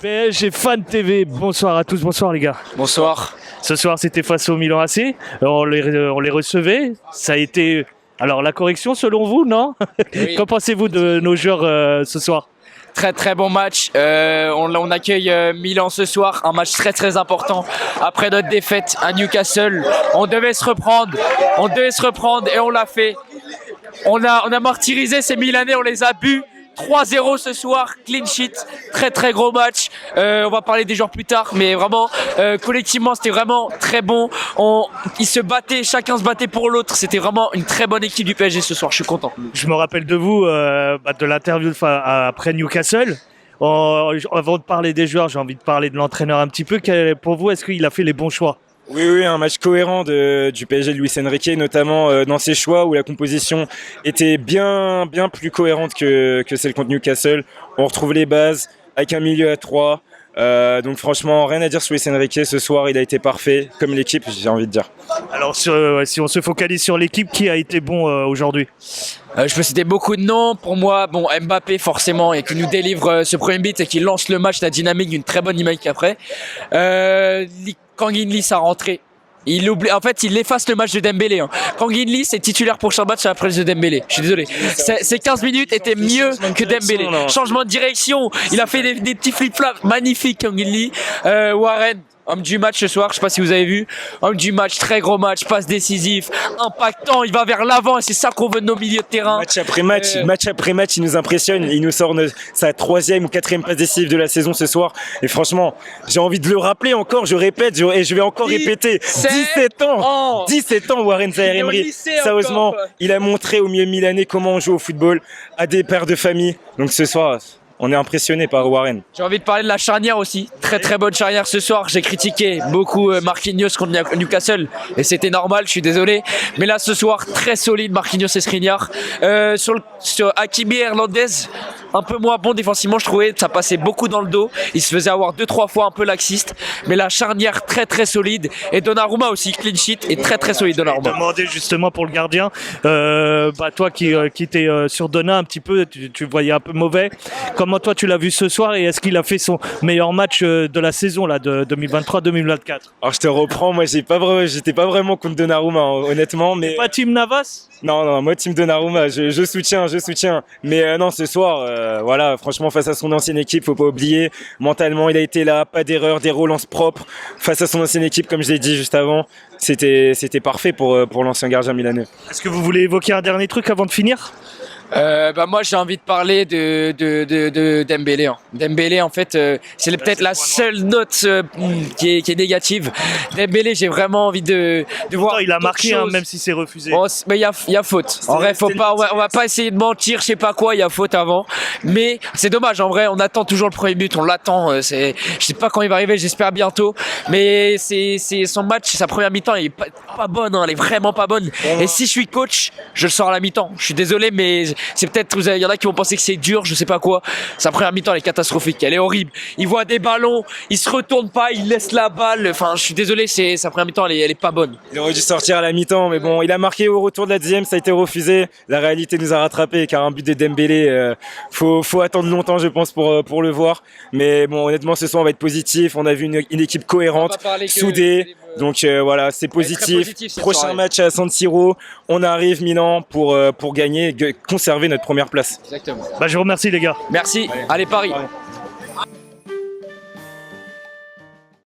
PSG Fan TV, bonsoir à tous, bonsoir les gars. Bonsoir. Ce soir c'était face au Milan AC, on les recevait, ça a été... Alors la correction selon vous, non? Oui. Qu'en pensez-vous de nos joueurs ce soir? Très très bon match. On accueille Milan ce soir, un match très très important. Après notre défaite à Newcastle, on devait se reprendre et on l'a fait. On a martyrisé ces Milanais, on les a bu. 3-0 ce soir, clean sheet, très très gros match. On va parler des joueurs plus tard, mais vraiment collectivement c'était vraiment très bon. Ils se battaient, chacun se battait pour l'autre. C'était vraiment une très bonne équipe du PSG ce soir. Je suis content. Je me rappelle de vous, de l'interview après Newcastle. Avant de parler des joueurs, j'ai envie de parler de l'entraîneur un petit peu. Pour vous, est-ce qu'il a fait les bons choix? Oui, un match cohérent du PSG de Luis Enrique, notamment dans ses choix où la composition était bien plus cohérente que celle contre Newcastle. On retrouve les bases avec un milieu à 3. Donc franchement, rien à dire sur Luis Enrique. Ce soir, il a été parfait, comme l'équipe, j'ai envie de dire. Alors si on se focalise sur l'équipe, qui a été bon aujourd'hui? Je peux citer beaucoup de noms. Pour moi, Mbappé forcément, et qui nous délivre ce premier but et qui lance le match, la dynamique, une très bonne dynamique après. Kang In-lee sa rentrée. Il efface le match de Dembélé. Kang In-lee c'est titulaire pour chaque match à la place de Dembélé. Je suis désolé. Ces 15 minutes étaient mieux que Dembélé. Changement de direction. Il a fait des petits flip-flops magnifiques, Kang In-lee. Warren, homme du match ce soir, je sais pas si vous avez vu. Homme du match, très gros match, passe décisif, impactant, il va vers l'avant et c'est ça qu'on veut de nos milieux de terrain. Match après match, il nous impressionne. Il nous sort sa 3e ou 4e passe décisive de la saison ce soir. Et franchement, j'ai envie de le rappeler encore, je répète, et je vais encore répéter. 17 ans 17 ans, Warren Zaïre-Emery. Sérieusement, il a montré au milieu milanais comment on joue au football à des pères de famille. Donc ce soir, on est impressionné par Warren. J'ai envie de parler de la charnière aussi. Très très bonne charnière ce soir. J'ai critiqué beaucoup Marquinhos contre Newcastle et c'était normal, je suis désolé. Mais là ce soir, très solide Marquinhos et Skriniar. Sur Hakimi et Hernandez, un peu moins bon défensivement, je trouvais. Ça passait beaucoup dans le dos. Il se faisait avoir 2-3 fois un peu laxiste. Mais la charnière très très solide. Et Donnarumma aussi, clean sheet et très très solide Donnarumma. Demandé justement pour le gardien. Toi qui t'es sur Donna un petit peu, tu voyais un peu mauvais. Comment toi tu l'as vu ce soir et est-ce qu'il a fait son meilleur match de la saison là, de 2023-2024? Alors je te reprends, moi j'étais pas vraiment contre Donnarumma honnêtement, mais pas team Navas? Non, moi team Donnarumma, je soutiens. Mais non, ce soir, voilà, franchement face à son ancienne équipe, faut pas oublier, mentalement il a été là, pas d'erreur, des relances propres face à son ancienne équipe, comme je l'ai dit juste avant. C'était parfait pour l'ancien gardien milanais. Est-ce que vous voulez évoquer un dernier truc avant de finir? Moi j'ai envie de parler de Dembélé. Dembélé en fait c'est peut-être la seule note qui est négative. Dembélé, j'ai vraiment envie de voir. Il a marqué même si c'est refusé. Mais il y a faute. En vrai on va pas essayer de mentir, je sais pas quoi, il y a faute avant. Mais c'est dommage en vrai, on attend toujours le premier but, on l'attend. Je sais pas quand il va arriver, j'espère bientôt. Mais c'est son match, sa première mi-temps elle est pas bonne, elle est vraiment pas bonne. Et si je suis coach, je le sors à la mi-temps. Je suis désolé mais c'est peut-être, il y en a qui vont penser que c'est dur, je sais pas quoi. Sa première mi-temps, elle est catastrophique, elle est horrible. Il voit des ballons, il se retourne pas, il laisse la balle. Enfin, je suis désolé, sa première mi-temps, elle est pas bonne. Il aurait dû sortir à la mi-temps, mais bon, il a marqué au retour de la 10e, ça a été refusé. La réalité nous a rattrapés, car un but de Dembélé, faut attendre longtemps, je pense, pour le voir. Mais bon, honnêtement, ce soir, on va être positif. On a vu une équipe cohérente, soudée. Donc voilà, c'est positif. Prochain match à San Siro, on arrive Milan pour gagner, conserver notre première place. Exactement. Je vous remercie les gars. Merci. Allez Paris.